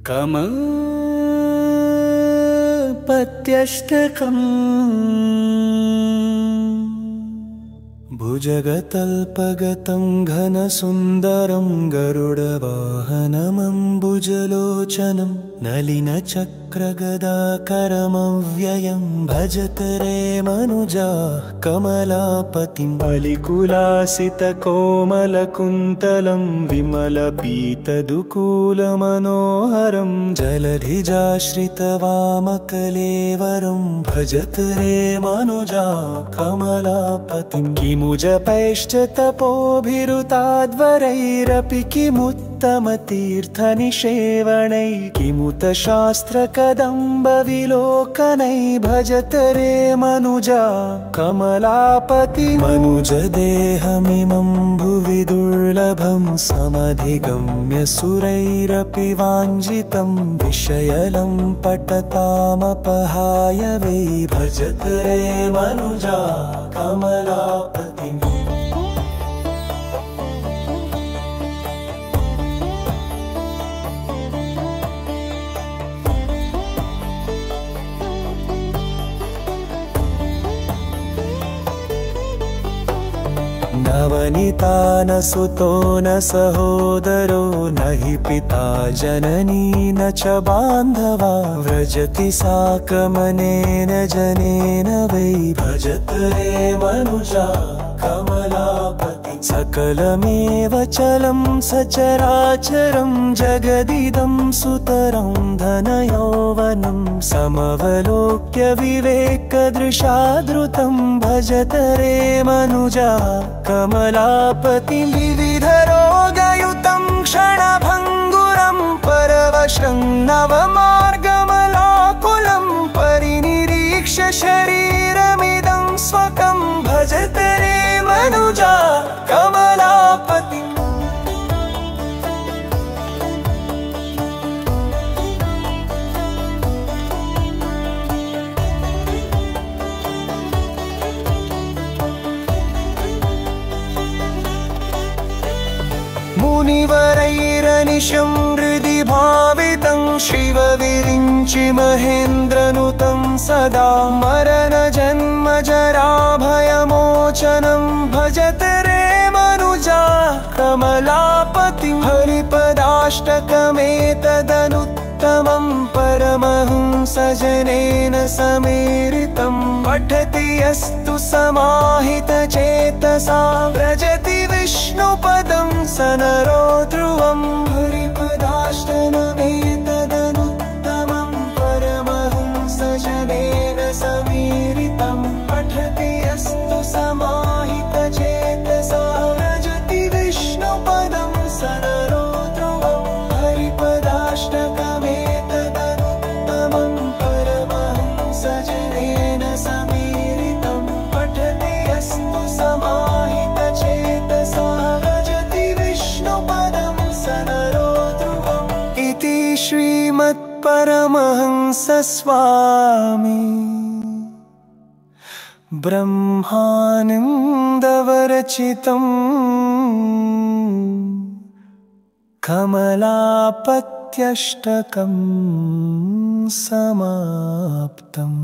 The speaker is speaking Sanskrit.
कमलपत्यष्टकम् भुजगतल्पगतं घनसुन्दरं गरुडवाहनमम्बुजलोचनं नलिनचक्रगदाकरमव्ययं भजत रे मनुजा कमलापतिं बलिकुलासितकोमलकुन्तलं विमलपीतदुकूलमनोहरं जलधिजाश्रितवामकलेवरं भजत रे मनुजा कमलापतिं किमुजपैश्च तपोभिरुताद्वरैरपि किमुत्तमतीर्थनिषेवणै किमुत शास्त्रकदम्बविलोकनै भजत रे मनुजा कमलापति मनुजदेहमिमं भुवि दुर्लभं समधिगम्य सुरैरपि वाञ्छितं विषयलं पठतामपहाय वै भजत रे मनुजा कमलापति नवनीता न सुतो न सहोदरो न हि पिता जननी न च बान्धवा व्रजति साकमनेन जनेन वै भजत रे मनुजा कमलापति सकलमेव चलं सचराचरं जगदिदं सुतरं धनयौवनं समवलोक्य विवेकदृशादृतं भजत रे मनुजा कमलापति विविधरोगयुतं क्षणभङ्गुरं परवशं नवमार्गमलाकुलं परिनिरीक्ष्य शरीरमिदं स्वकं भजत रे मनुजा कमलापति मुनिवरैरनिशं हृदि भावितं शिवविरिञ्चि महेन्द्रनुतं सदा मरणजन्मजराभयमोचनं भजत रे मनुजा कमलापतिं हरिपदाष्टकमेतदनुत्तमं परमहंसजनेन समेरितं पठति यस्तु समाहितचेतसा व्रजति विष्णुपदं स नरो ध्रुवं हरिपदाष्टकमेतदनुत्तमं परमहंसजनेन समेरितं पठति यस्तु समाहितचेतसा व्रजति विष्णुपदं स नरो ध्रुवं हरिपदाष्टकमेतदनुत्तमं परमहंसजनेन समेरितं पठति यस्तु समाहितचेतसा व्रजति विष्णुपदं स नरो ध्रुवम् इति श्रीमत्परमहंसस्वामी ब्रह्मानन्दविरचितं कमलापत्यष्टकं समाप्तम्।